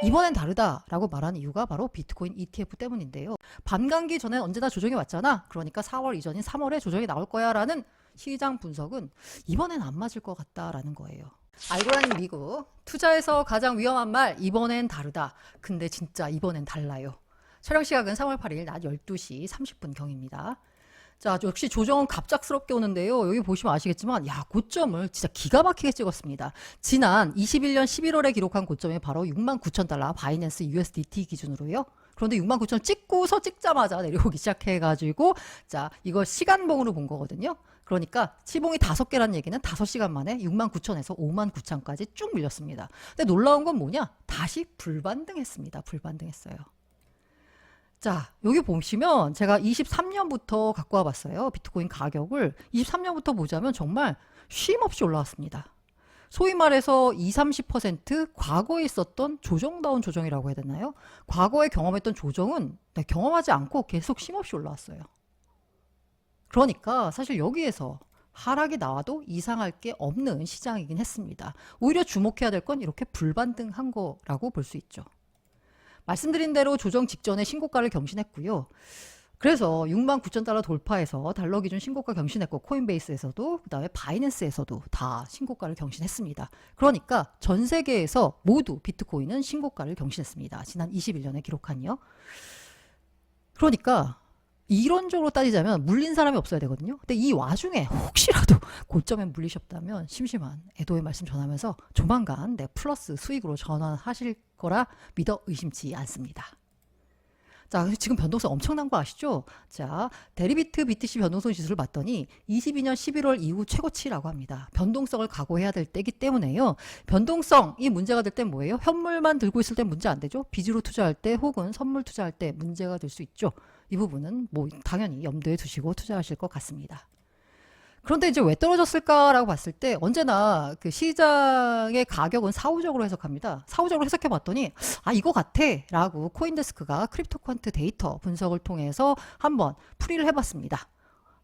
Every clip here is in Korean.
이번엔 다르다라고 말하는 이유가 바로 비트코인 ETF 때문인데요. 반감기 전엔 언제나 조정이 왔잖아. 그러니까 4월 이전인 3월에 조정이 나올 거야 라는 시장 분석은 이번엔 안 맞을 것 같다라는 거예요. 알고라는 미국 투자에서 가장 위험한 말 이번엔 다르다. 근데 진짜 이번엔 달라요. 촬영 시각은 3월 8일 낮 12시 30분 경입니다. 자, 역시 조정은 갑작스럽게 오는데요. 여기 보시면 아시겠지만 야, 고점을 진짜 기가 막히게 찍었습니다. 지난 21년 11월에 기록한 고점이 바로 69,000달러 바이낸스 USDT 기준으로요. 그런데 69,000을 찍고서 찍자마자 내려오기 시작해가지고 자, 이거 시간봉으로 본 거거든요. 그러니까 치봉이 5개란 얘기는 5시간 만에 69,000에서 59,000까지 쭉 밀렸습니다. 근데 놀라운 건 뭐냐? 다시 불반등했습니다. 불반등했어요. 자, 여기 보시면 제가 23년부터 갖고 와봤어요. 비트코인 가격을 23년부터 보자면 정말 쉼 없이 올라왔습니다. 소위 말해서 20-30% 과거에 있었던 조정다운 조정이라고 해야 되나요? 과거에 경험했던 조정은 경험하지 않고 계속 쉼 없이 올라왔어요. 그러니까 사실 여기에서 하락이 나와도 이상할 게 없는 시장이긴 했습니다. 오히려 주목해야 될 건 이렇게 불반등한 거라고 볼 수 있죠. 말씀드린 대로 조정 직전에 신고가를 경신했고요. 그래서 69,000달러 돌파해서 달러 기준 신고가 경신했고 코인베이스에서도 그다음에 바이낸스에서도 다 신고가를 경신했습니다. 그러니까 전 세계에서 모두 비트코인은 신고가를 경신했습니다. 지난 21년에 기록한요. 그러니까 이론적으로 따지자면 물린 사람이 없어야 되거든요. 근데 이 와중에 혹시라도 고점에 물리셨다면 심심한 애도의 말씀 전하면서 조만간 플러스 수익으로 전환하실 거라 믿어 의심치 않습니다. 자, 지금 변동성 엄청난 거 아시죠? 자, 데리비트 BTC 변동성 지수를 봤더니 22년 11월 이후 최고치라고 합니다. 변동성을 각오해야 될 때이기 때문에요. 변동성이 문제가 될 땐 뭐예요? 현물만 들고 있을 땐 문제 안 되죠. 빚으로 투자할 때 혹은 선물 투자할 때 문제가 될 수 있죠. 이 부분은 뭐 당연히 염두에 두시고 투자하실 것 같습니다. 그런데 이제 왜 떨어졌을까라고 봤을 때 언제나 그 시장의 가격은 사후적으로 해석합니다. 사후적으로 해석해 봤더니 아 이거 같아 라고 코인데스크가 크립토 퀀트 데이터 분석을 통해서 한번 풀이를 해봤습니다.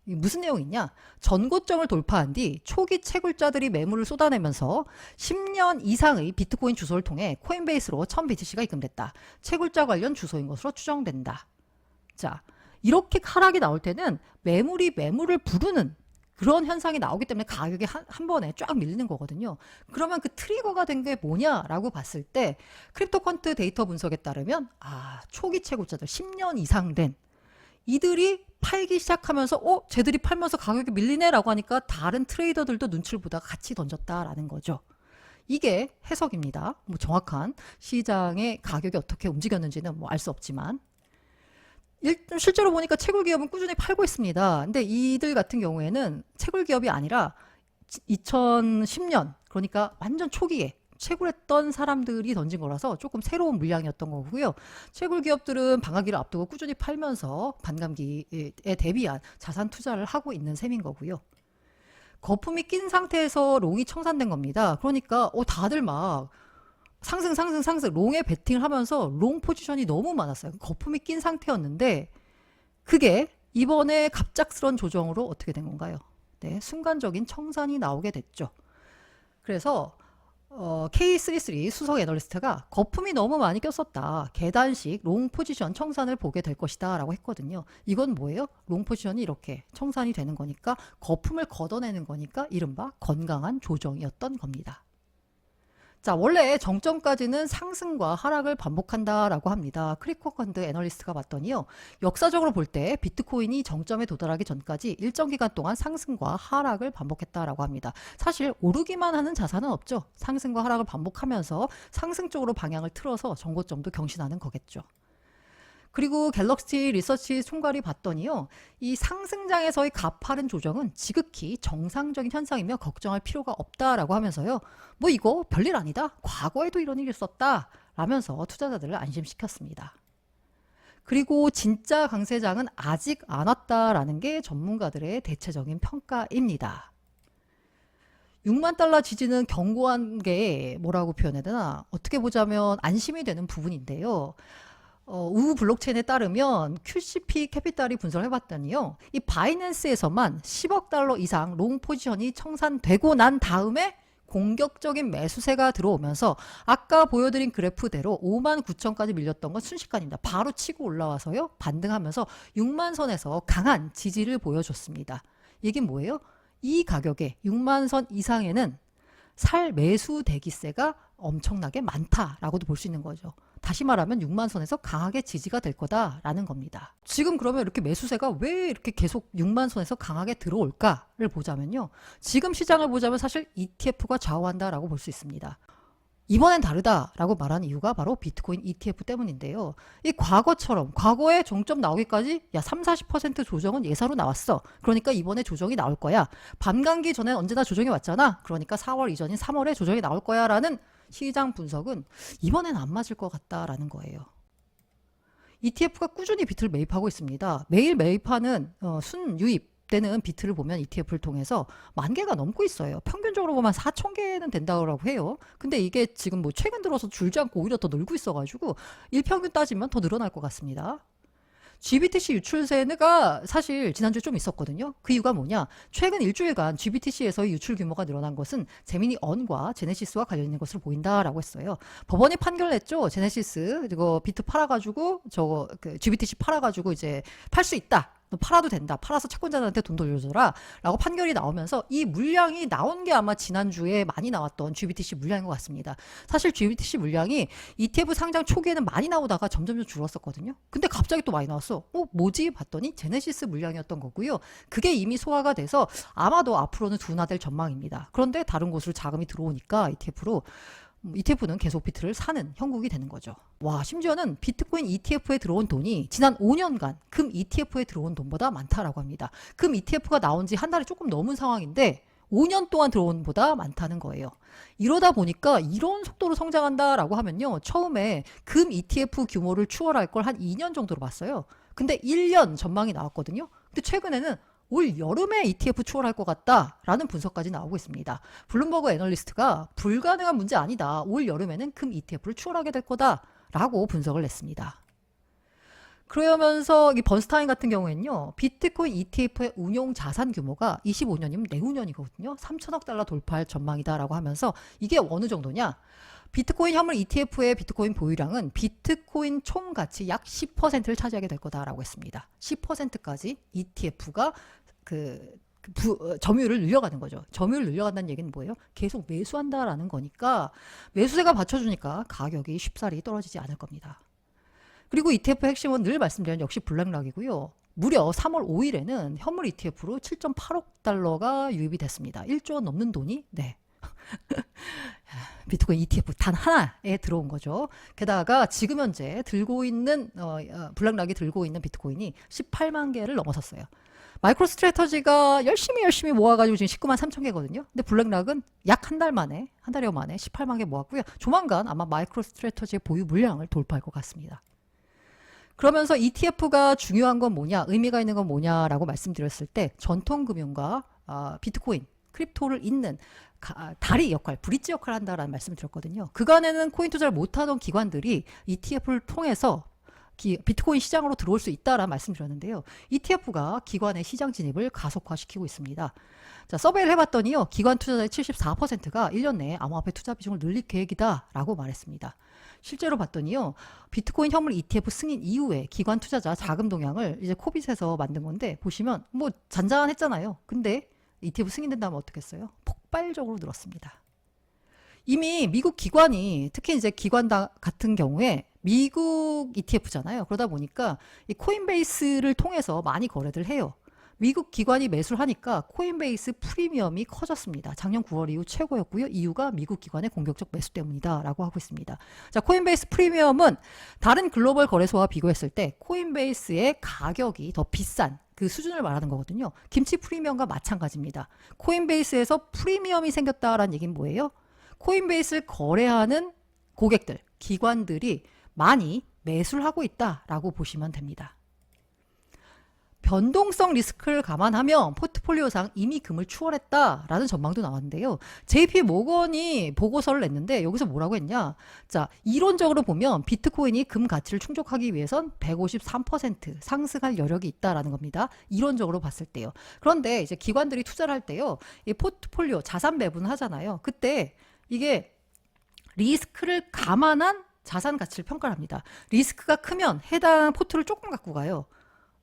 무슨 내용이냐? 전고점을 돌파한 뒤 초기 채굴자들이 매물을 쏟아내면서 10년 이상의 비트코인 주소를 통해 코인베이스로 1000BTC가 입금됐다. 채굴자 관련 주소인 것으로 추정된다. 자, 이렇게 하락이 나올 때는 매물이 매물을 부르는 그런 현상이 나오기 때문에 가격이 한 번에 쫙 밀리는 거거든요. 그러면 그 트리거가 된 게 뭐냐라고 봤을 때 크립토 퀀트 데이터 분석에 따르면 초기 채굴자들 10년 이상 된 이들이 팔기 시작하면서 쟤들이 팔면서 가격이 밀리네라고 하니까 다른 트레이더들도 눈치를 보다가 같이 던졌다라는 거죠. 이게 해석입니다. 뭐 정확한 시장의 가격이 어떻게 움직였는지는 뭐 알 수 없지만 실제로 보니까 채굴 기업은 꾸준히 팔고 있습니다. 근데 이들 같은 경우에는 채굴 기업이 아니라 2010년 그러니까 완전 초기에 채굴했던 사람들이 던진 거라서 조금 새로운 물량이었던 거고요. 채굴 기업들은 반감기를 앞두고 꾸준히 팔면서 반감기에 대비한 자산 투자를 하고 있는 셈인 거고요. 거품이 낀 상태에서 롱이 청산된 겁니다. 그러니까 다들 막 상승 롱에 베팅을 하면서 롱 포지션이 너무 많았어요. 거품이 낀 상태였는데 그게 이번에 갑작스런 조정으로 어떻게 된 건가요? 네, 순간적인 청산이 나오게 됐죠. 그래서 K33 수석 애널리스트가 거품이 너무 많이 꼈었다. 계단식 롱 포지션 청산을 보게 될 것이다 라고 했거든요. 이건 뭐예요? 롱 포지션이 이렇게 청산이 되는 거니까 거품을 걷어내는 거니까 이른바 건강한 조정이었던 겁니다. 자, 원래 정점까지는 상승과 하락을 반복한다라고 합니다. 크립토 펀드 애널리스트가 봤더니요. 역사적으로 볼 때 비트코인이 정점에 도달하기 전까지 일정 기간 동안 상승과 하락을 반복했다라고 합니다. 사실 오르기만 하는 자산은 없죠. 상승과 하락을 반복하면서 상승 쪽으로 방향을 틀어서 정고점도 경신하는 거겠죠. 그리고 갤럭시 리서치 총괄이 봤더니요. 이 상승장에서의 가파른 조정은 지극히 정상적인 현상이며 걱정할 필요가 없다라고 하면서요. 뭐 이거 별일 아니다. 과거에도 이런 일이 있었다. 라면서 투자자들을 안심시켰습니다. 그리고 진짜 강세장은 아직 안 왔다라는 게 전문가들의 대체적인 평가입니다. 6만 달러 지지는 견고한 게 뭐라고 표현해야 되나? 어떻게 보자면 안심이 되는 부분인데요. 우후 블록체인에 따르면 QCP 캐피탈이 분석을 해봤더니요. 이 바이낸스에서만 10억 달러 이상 롱 포지션이 청산되고 난 다음에 공격적인 매수세가 들어오면서 아까 보여드린 그래프대로 5만 9천까지 밀렸던 건 순식간입니다. 바로 치고 올라와서요. 반등하면서 6만 선에서 강한 지지를 보여줬습니다. 이게 뭐예요? 이 가격에 6만 선 이상에는 살 매수 대기세가 엄청나게 많다라고도 볼 수 있는 거죠. 다시 말하면 6만 선에서 강하게 지지가 될 거다라는 겁니다. 지금 그러면 이렇게 매수세가 왜 이렇게 계속 6만 선에서 강하게 들어올까를 보자면요. 지금 시장을 보자면 사실 ETF가 좌우한다라고 볼 수 있습니다. 이번엔 다르다라고 말하는 이유가 바로 비트코인 ETF 때문인데요. 이 과거처럼 과거에 종점 나오기까지 3, 40% 조정은 예사로 나왔어. 그러니까 이번에 조정이 나올 거야. 밤감기 전에 언제나 조정이 왔잖아. 그러니까 4월 이전인 3월에 조정이 나올 거야 라는 시장 분석은 이번엔 안 맞을 것 같다라는 거예요. ETF가 꾸준히 비트를 매입하고 있습니다. 매일 매입하는 순유입 때는 비트를 보면 ETF를 통해서 10,000개가 넘고 있어요. 평균적으로 보면 4,000개는 된다고 해요. 근데 이게 지금 뭐 최근 들어서 줄지 않고 오히려 더 늘고 있어가지고 일평균 따지면 더 늘어날 것 같습니다. GBTC 유출세가 사실 지난주에 좀 있었거든요. 그 이유가 뭐냐? 최근 일주일간 GBTC에서의 유출 규모가 늘어난 것은 제미니 언과 제네시스와 관련 있는 것으로 보인다라고 했어요. 법원이 판결을 냈죠. 제네시스 이거 비트 팔아가지고 저거 GBTC 팔아가지고 이제 팔 수 있다. 너 팔아도 된다. 팔아서 채권자들한테 돈 돌려줘라. 라고 판결이 나오면서 이 물량이 나온 게 아마 지난주에 많이 나왔던 GBTC 물량인 것 같습니다. 사실 GBTC 물량이 ETF 상장 초기에는 많이 나오다가 점점 줄었었거든요. 근데 갑자기 또 많이 나왔어. 뭐지? 봤더니 제네시스 물량이었던 거고요. 그게 이미 소화가 돼서 아마도 앞으로는 둔화될 전망입니다. 그런데 다른 곳으로 자금이 들어오니까 ETF는 계속 비트를 사는 형국이 되는 거죠. 와, 심지어는 비트코인 ETF에 들어온 돈이 지난 5년간 금 ETF에 들어온 돈보다 많다라고 합니다. 금 ETF가 나온 지 한 달이 조금 넘은 상황인데 5년 동안 들어온 보다 많다는 거예요. 이러다 보니까 이런 속도로 성장한다라고 하면요. 처음에 금 ETF 규모를 추월할 걸 한 2년 정도로 봤어요. 근데 1년 전망이 나왔거든요. 근데 최근에는 올 여름에 ETF 추월할 것 같다라는 분석까지 나오고 있습니다. 블룸버그 애널리스트가 불가능한 문제 아니다. 올 여름에는 금 ETF를 추월하게 될 거다라고 분석을 냈습니다. 그러면서 이 번스타인 같은 경우에는요. 비트코인 ETF의 운용 자산 규모가 25년이면 내후년이거든요. 3천억 달러 돌파할 전망이다라고 하면서 이게 어느 정도냐? 비트코인 현물 ETF의 비트코인 보유량은 비트코인 총 가치 약 10%를 차지하게 될 거다라고 했습니다. 10%까지 ETF가 점유율을 늘려가는 거죠. 점유율을 늘려간다는 얘기는 뭐예요? 계속 매수한다라는 거니까 매수세가 받쳐주니까 가격이 쉽사리 떨어지지 않을 겁니다. 그리고 ETF 핵심은 늘 말씀드린 역시 블랙락이고요. 무려 3월 5일에는 현물 ETF로 7.8억 달러가 유입이 됐습니다. 1조 원 넘는 돈이 비트코인 ETF 단 하나에 들어온 거죠. 게다가 지금 현재 들고 있는 블랙락이 들고 있는 비트코인이 18만 개를 넘어섰어요. 마이크로 스트래터지가 열심히 모아가지고 지금 19만 3천 개거든요. 근데 블랙락은 약 한 달여 만에 18만 개 모았고요. 조만간 아마 마이크로 스트래터지의 보유 물량을 돌파할 것 같습니다. 그러면서 ETF가 중요한 건 뭐냐, 의미가 있는 건 뭐냐라고 말씀드렸을 때 전통금융과 비트코인, 크립토를 잇는 다리 역할, 브릿지 역할을 한다라는 말씀을 드렸거든요. 그간에는 코인 투자를 못하던 기관들이 ETF를 통해서 비트코인 시장으로 들어올 수 있다라는 말씀드렸는데요. ETF가 기관의 시장 진입을 가속화시키고 있습니다. 자, 서베이를 해봤더니요. 기관 투자자의 74%가 1년 내에 암호화폐 투자 비중을 늘릴 계획이다라고 말했습니다. 실제로 봤더니요. 비트코인 현물 ETF 승인 이후에 기관 투자자 자금 동향을 이제 코빗에서 만든 건데 보시면 뭐 잔잔했잖아요. 근데 ETF 승인된다면 어떻겠어요? 폭발적으로 늘었습니다. 이미 미국 기관이 특히 이제 기관 같은 경우에 미국 ETF잖아요. 그러다 보니까 이 코인베이스를 통해서 많이 거래를 해요. 미국 기관이 매수를 하니까 코인베이스 프리미엄이 커졌습니다. 작년 9월 이후 최고였고요. 이유가 미국 기관의 공격적 매수 때문이다라고 하고 있습니다. 자, 코인베이스 프리미엄은 다른 글로벌 거래소와 비교했을 때 코인베이스의 가격이 더 비싼 그 수준을 말하는 거거든요. 김치 프리미엄과 마찬가지입니다. 코인베이스에서 프리미엄이 생겼다라는 얘기는 뭐예요? 코인베이스를 거래하는 고객들, 기관들이 많이 매수를 하고 있다라고 보시면 됩니다. 변동성 리스크를 감안하면 포트폴리오상 이미 금을 추월했다라는 전망도 나왔는데요. JP 모건이 보고서를 냈는데 여기서 뭐라고 했냐? 자, 이론적으로 보면 비트코인이 금 가치를 충족하기 위해선 153% 상승할 여력이 있다라는 겁니다. 이론적으로 봤을 때요. 그런데 이제 기관들이 투자를 할 때요. 이 포트폴리오 자산 배분을 하잖아요. 그때 이게 리스크를 감안한 자산 가치를 평가를 합니다. 리스크가 크면 해당 포트를 조금 갖고 가요.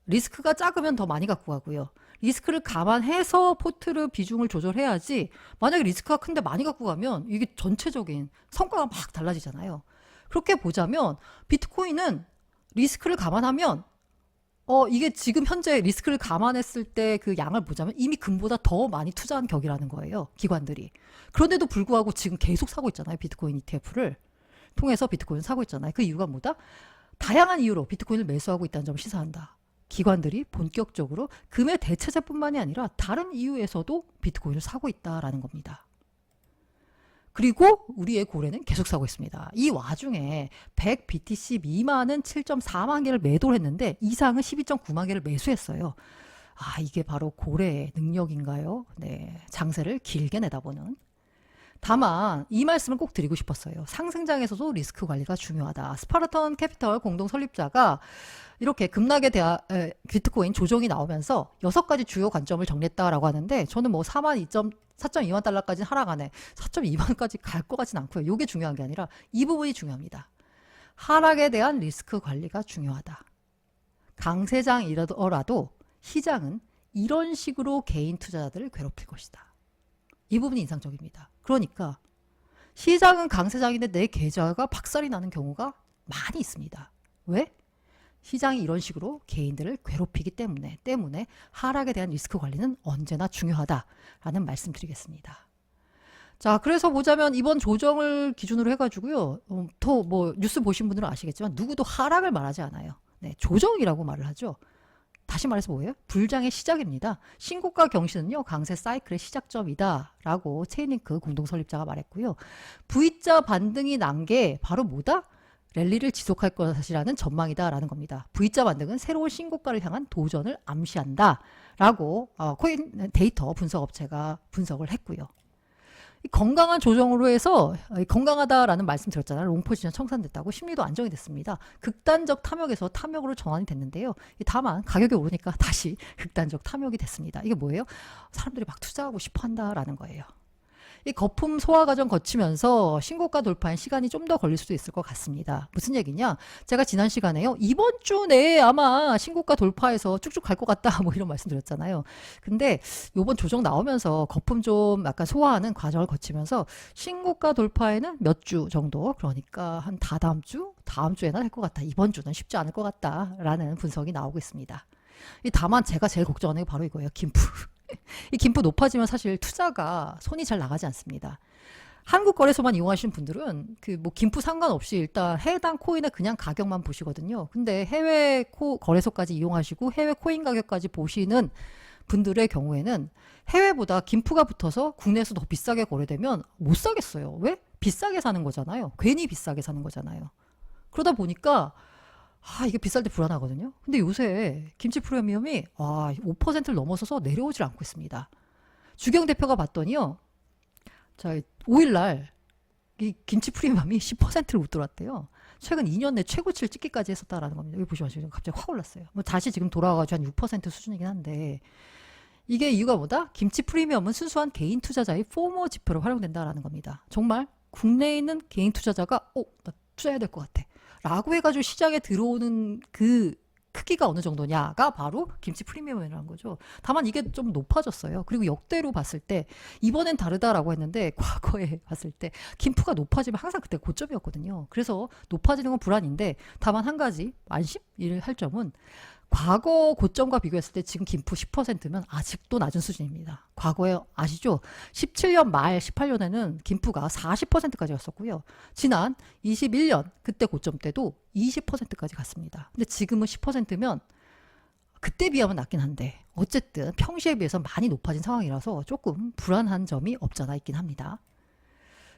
리스크가 작으면 더 많이 갖고 가고요. 리스크를 감안해서 포트를 비중을 조절해야지 만약에 리스크가 큰데 많이 갖고 가면 이게 전체적인 성과가 막 달라지잖아요. 그렇게 보자면 비트코인은 리스크를 감안하면 이게 지금 현재 리스크를 감안했을 때 그 양을 보자면 이미 금보다 더 많이 투자한 격이라는 거예요. 기관들이. 그런데도 불구하고 지금 계속 사고 있잖아요. 비트코인 ETF를 통해서 비트코인을 사고 있잖아요. 그 이유가 뭐다? 다양한 이유로 비트코인을 매수하고 있다는 점을 시사한다. 기관들이 본격적으로 금의 대체제뿐만이 아니라 다른 이유에서도 비트코인을 사고 있다라는 겁니다. 그리고 우리의 고래는 계속 사고 있습니다. 이 와중에 100 BTC 미만은 7.4만 개를 매도를 했는데 이상은 12.9만 개를 매수했어요. 아, 이게 바로 고래의 능력인가요? 네, 장세를 길게 내다보는. 다만 이 말씀을 꼭 드리고 싶었어요. 상승장에서도 리스크 관리가 중요하다. 스파르턴 캐피털 공동 설립자가 이렇게 급락에 대한 비트코인 조정이 나오면서 6가지 주요 관점을 정리했다라고 하는데 저는 뭐 4.2만 달러까지는 하락하네. 4.2만까지 갈 것 같진 않고요. 이게 중요한 게 아니라 이 부분이 중요합니다. 하락에 대한 리스크 관리가 중요하다. 강세장이라도 시장은 이런 식으로 개인 투자자들을 괴롭힐 것이다. 이 부분이 인상적입니다. 그러니까 시장은 강세장인데 내 계좌가 박살이 나는 경우가 많이 있습니다. 왜? 시장이 이런 식으로 개인들을 괴롭히기 때문에 하락에 대한 리스크 관리는 언제나 중요하다라는 말씀드리겠습니다. 자, 그래서 보자면 이번 조정을 기준으로 해가지고요. 더 뭐 뉴스 보신 분들은 아시겠지만 누구도 하락을 말하지 않아요. 네, 조정이라고 말을 하죠. 다시 말해서 뭐예요? 불장의 시작입니다. 신고가 경신은요, 강세 사이클의 시작점이다 라고 체인링크 공동 설립자가 말했고요. V자 반등이 난 게 바로 뭐다? 랠리를 지속할 것이라는 전망이다 라는 겁니다. V자 반등은 새로운 신고가를 향한 도전을 암시한다 라고 코인 데이터 분석 업체가 분석을 했고요. 건강한 조정으로 해서 건강하다라는 말씀 드렸잖아요. 롱포지션 청산됐다고 심리도 안정이 됐습니다. 극단적 탐욕에서 탐욕으로 전환이 됐는데요. 다만 가격이 오르니까 다시 극단적 탐욕이 됐습니다. 이게 뭐예요? 사람들이 막 투자하고 싶어 한다라는 거예요. 이 거품 소화 과정 거치면서 신고가 돌파엔 시간이 좀 더 걸릴 수도 있을 것 같습니다. 무슨 얘기냐? 제가 지난 시간에요. 이번 주 내에 아마 신고가 돌파해서 쭉쭉 갈 것 같다. 뭐 이런 말씀 드렸잖아요. 근데 요번 조정 나오면서 거품 좀 약간 소화하는 과정을 거치면서 신고가 돌파에는 몇 주 정도, 그러니까 한 다다음 주? 다음 주에나 할 것 같다. 이번 주는 쉽지 않을 것 같다라는 분석이 나오고 있습니다. 다만 제가 제일 걱정하는 게 바로 이거예요. 김프. 이 김프 높아지면 사실 투자가 손이 잘 나가지 않습니다. 한국 거래소만 이용하시는 분들은 그 뭐 김프 상관없이 일단 해당 코인의 그냥 가격만 보시거든요. 근데 해외 거래소까지 이용하시고 해외 코인 가격까지 보시는 분들의 경우에는 해외보다 김프가 붙어서 국내에서 더 비싸게 거래되면 못 사겠어요. 왜? 비싸게 사는 거잖아요. 괜히 비싸게 사는 거잖아요. 그러다 보니까 이게 비쌀 때 불안하거든요. 근데 요새 김치 프리미엄이 5%를 넘어서서 내려오질 않고 있습니다. 주경 대표가 봤더니요. 자, 5일날 이 김치 프리미엄이 10%를 웃돌았대요. 최근 2년 내 최고치를 찍기까지 했었다라는 겁니다. 여기 보시면 갑자기 확 올랐어요. 뭐 다시 지금 돌아와가지고 한 6% 수준이긴 한데 이게 이유가 뭐다? 김치 프리미엄은 순수한 개인 투자자의 포모 지표로 활용된다라는 겁니다. 정말 국내에 있는 개인 투자자가 나 투자해야 될 것 같아. 라고 해가지고 시장에 들어오는 그 크기가 어느 정도냐가 바로 김치 프리미엄이라는 거죠. 다만 이게 좀 높아졌어요. 그리고 역대로 봤을 때 이번엔 다르다라고 했는데 과거에 봤을 때 김프가 높아지면 항상 그때 고점이었거든요. 그래서 높아지는 건 불안인데 다만 한 가지 안심을 할 점은 과거 고점과 비교했을 때 지금 김프 10%면 아직도 낮은 수준입니다. 과거에 아시죠? 17년 말 18년에는 김프가 40%까지 갔었고요. 지난 21년 그때 고점 때도 20%까지 갔습니다. 근데 지금은 10%면 그때 비하면 낮긴 한데 어쨌든 평시에 비해서 많이 높아진 상황이라서 조금 불안한 점이 없잖아 있긴 합니다.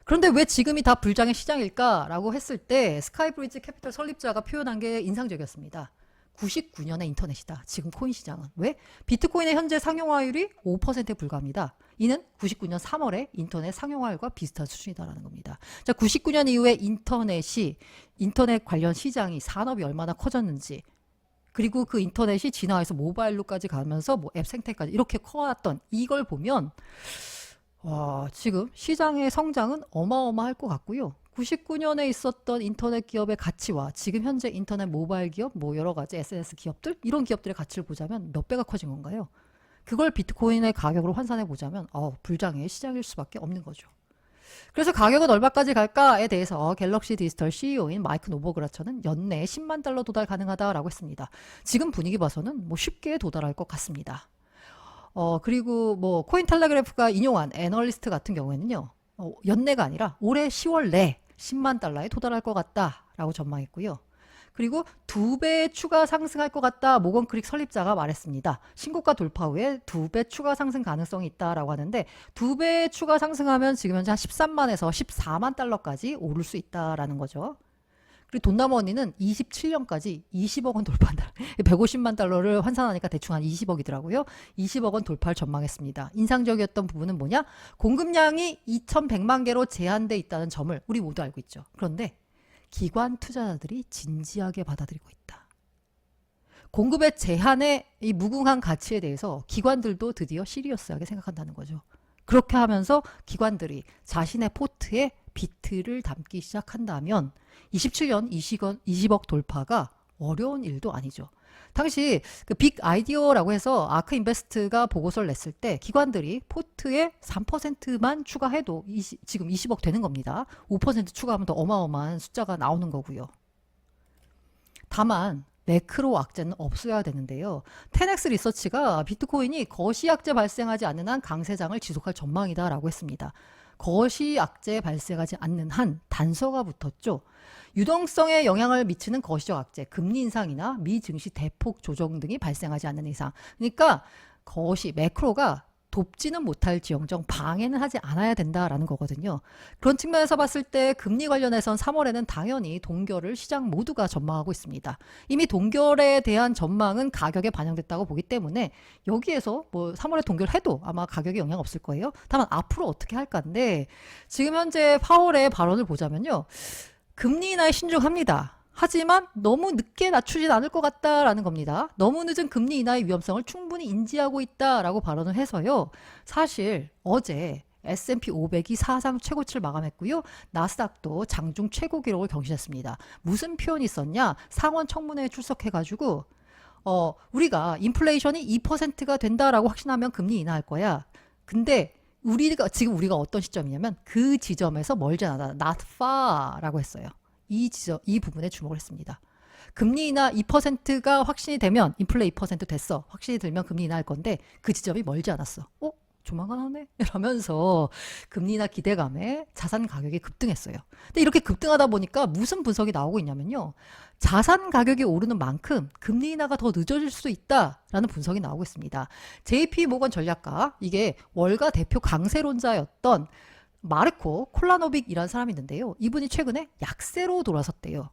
그런데 왜 지금이 다 불장의 시장일까라고 했을 때 스카이브리지 캐피털 설립자가 표현한 게 인상적이었습니다. 99년의 인터넷이다. 지금 코인 시장은. 왜? 비트코인의 현재 상용화율이 5%에 불과합니다. 이는 99년 3월에 인터넷 상용화율과 비슷한 수준이다라는 겁니다. 자, 99년 이후에 인터넷 관련 시장이 산업이 얼마나 커졌는지, 그리고 그 인터넷이 진화해서 모바일로까지 가면서 뭐 앱 생태까지 이렇게 커왔던 이걸 보면 와, 지금 시장의 성장은 어마어마할 것 같고요. 99년에 있었던 인터넷 기업의 가치와 지금 현재 인터넷 모바일 기업, 뭐 여러 가지 SNS 기업들, 이런 기업들의 가치를 보자면 몇 배가 커진 건가요? 그걸 비트코인의 가격으로 환산해 보자면 불장의 시장일 수밖에 없는 거죠. 그래서 가격은 얼마까지 갈까에 대해서 갤럭시 디지털 CEO인 마이크 노버그라처는 연내 10만 달러 도달 가능하다라고 했습니다. 지금 분위기 봐서는 뭐 쉽게 도달할 것 같습니다. 그리고 뭐 코인텔레그래프가 인용한 애널리스트 같은 경우에는요. 연내가 아니라 올해 10월 내 10만 달러에 도달할 것 같다라고 전망했고요. 그리고 2배 추가 상승할 것 같다. 모건크릭 설립자가 말했습니다. 신고가 돌파 후에 2배 추가 상승 가능성이 있다라고 하는데 2배 추가 상승하면 지금 현재 한 13만에서 14만 달러까지 오를 수 있다라는 거죠. 그리고 돈나무 언니는 27년까지 20억 원 돌파한다. 150만 달러를 환산하니까 대충 한 20억이더라고요. 20억 원 돌파를 전망했습니다. 인상적이었던 부분은 뭐냐? 공급량이 2,100만 개로 제한돼 있다는 점을 우리 모두 알고 있죠. 그런데 기관 투자자들이 진지하게 받아들이고 있다. 공급의 제한의 이 무궁한 가치에 대해서 기관들도 드디어 시리어스하게 생각한다는 거죠. 그렇게 하면서 기관들이 자신의 포트에 비트를 담기 시작한다면 27년 20억 돌파가 어려운 일도 아니죠. 당시 그 빅 아이디어라고 해서 아크 인베스트가 보고서를 냈을 때 기관들이 포트에 3%만 추가해도 지금 20억 되는 겁니다. 5% 추가하면 더 어마어마한 숫자가 나오는 거고요. 다만 매크로 악재는 없어야 되는데요. 10X 리서치가 비트코인이 거시 악재 발생하지 않는 한 강세장을 지속할 전망이다라고 했습니다. 거시 악재 발생하지 않는 한 단서가 붙었죠. 유동성에 영향을 미치는 거시적 악재, 금리 인상이나 미 증시 대폭 조정 등이 발생하지 않는 이상. 그러니까 매크로가 돕지는 못할지언정 방해는 하지 않아야 된다라는 거거든요. 그런 측면에서 봤을 때 금리 관련해선 3월에는 당연히 동결을 시장 모두가 전망하고 있습니다. 이미 동결에 대한 전망은 가격에 반영됐다고 보기 때문에 여기에서 뭐 3월에 동결해도 아마 가격에 영향 없을 거예요. 다만 앞으로 어떻게 할까인데 지금 현재 파월의 발언을 보자면요. 금리 인하에 신중합니다. 하지만 너무 늦게 낮추진 않을 것 같다라는 겁니다. 너무 늦은 금리 인하의 위험성을 충분히 인지하고 있다라고 발언을 해서요. 사실 어제 S&P 500이 사상 최고치를 마감했고요. 나스닥도 장중 최고 기록을 경신했습니다. 무슨 표현이 있었냐? 상원 청문회에 출석해가지고 우리가 인플레이션이 2%가 된다라고 확신하면 금리 인하할 거야. 근데 지금 우리가 어떤 시점이냐면 그 지점에서 멀지 않아. not far라고 했어요. 이 부분에 주목을 했습니다. 금리 인하 2%가 확신이 되면 인플레 2% 됐어. 확신이 들면 금리 인하할 건데 그 지점이 멀지 않았어. 조만간 하네? 이러면서 금리 인하 기대감에 자산 가격이 급등했어요. 근데 이렇게 급등하다 보니까 무슨 분석이 나오고 있냐면요. 자산 가격이 오르는 만큼 금리 인하가 더 늦어질 수도 있다라는 분석이 나오고 있습니다. JP 모건 전략가, 이게 월가 대표 강세론자였던 마르코 콜라노빅이라는 사람이 있는데요. 이분이 최근에 약세로 돌아섰대요.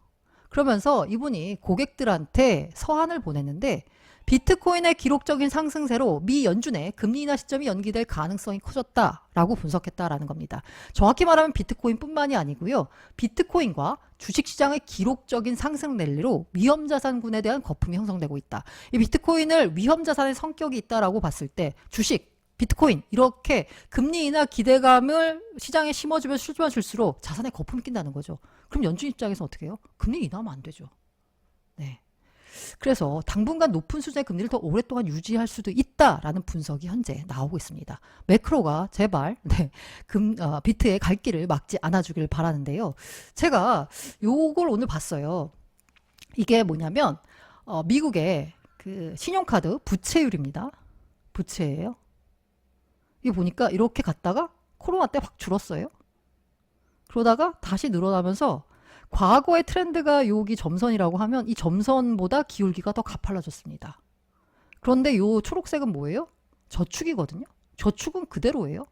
그러면서 이분이 고객들한테 서한을 보냈는데 비트코인의 기록적인 상승세로 미 연준의 금리 인하 시점이 연기될 가능성이 커졌다라고 분석했다라는 겁니다. 정확히 말하면 비트코인뿐만이 아니고요. 비트코인과 주식시장의 기록적인 상승 랠리로 위험자산군에 대한 거품이 형성되고 있다. 이 비트코인을 위험자산의 성격이 있다라고 봤을 때 주식, 비트코인 이렇게 금리 인하 기대감을 시장에 심어주면 줄수록 자산에 거품이 낀다는 거죠. 그럼 연준 입장에서 어떻게 해요? 금리 인하하면 안 되죠. 네. 그래서 당분간 높은 수준의 금리를 더 오랫동안 유지할 수도 있다라는 분석이 현재 나오고 있습니다. 매크로가 제발 비트의 갈 길을 막지 않아주길 바라는데요. 제가 요걸 오늘 봤어요. 이게 뭐냐면 미국의 그 신용카드 부채율입니다. 부채예요. 이거 보니까 이렇게 갔다가 코로나 때 확 줄었어요. 그러다가 다시 늘어나면서 과거의 트렌드가 여기 점선이라고 하면 이 점선보다 기울기가 더 가팔라졌습니다. 그런데 요 초록색은 뭐예요? 저축이거든요. 저축은 그대로예요.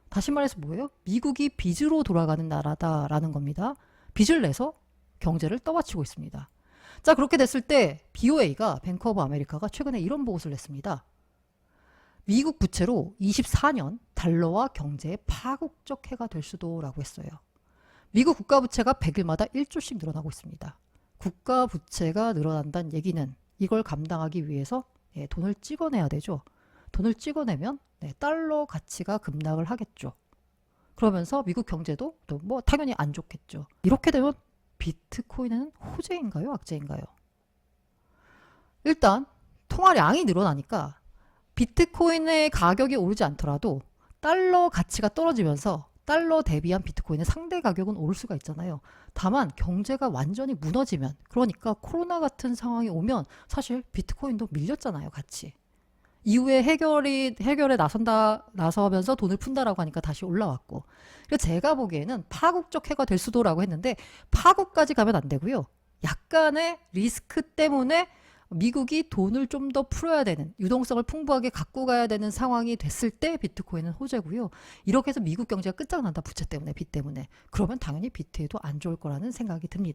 다시 말해서 뭐예요? 미국이 빚으로 돌아가는 나라다라는 겁니다. 빚을 내서 경제를 떠받치고 있습니다. 자, 그렇게 됐을 때 BOA가 뱅크 오브 아메리카가 최근에 이런 보고서를 냈습니다. 미국 부채로 24년 달러와 경제의 파국적 해가 될 수도라고 했어요. 미국 국가 부채가 100일마다 1조씩 늘어나고 있습니다. 국가 부채가 늘어난다는 얘기는 이걸 감당하기 위해서 돈을 찍어내야 되죠. 돈을 찍어내면 달러 가치가 급락을 하겠죠. 그러면서 미국 경제도 또 뭐 당연히 안 좋겠죠. 이렇게 되면 비트코인은 호재인가요? 악재인가요? 일단 통화량이 늘어나니까 비트코인의 가격이 오르지 않더라도 달러 가치가 떨어지면서 달러 대비한 비트코인의 상대 가격은 오를 수가 있잖아요. 다만 경제가 완전히 무너지면, 그러니까 코로나 같은 상황이 오면 사실 비트코인도 밀렸잖아요, 같이. 이후에 해결에 나서면서 돈을 푼다라고 하니까 다시 올라왔고. 그래서 제가 보기에는 파국적 해가 될 수도라고 했는데 파국까지 가면 안 되고요. 약간의 리스크 때문에 미국이 돈을 좀 더 풀어야 되는, 유동성을 풍부하게 갖고 가야 되는 상황이 됐을 때 비트코인은 호재고요. 이렇게 해서 미국 경제가 끝장난다, 부채 때문에, 빚 때문에. 그러면 당연히 비트에도 안 좋을 거라는 생각이 듭니다.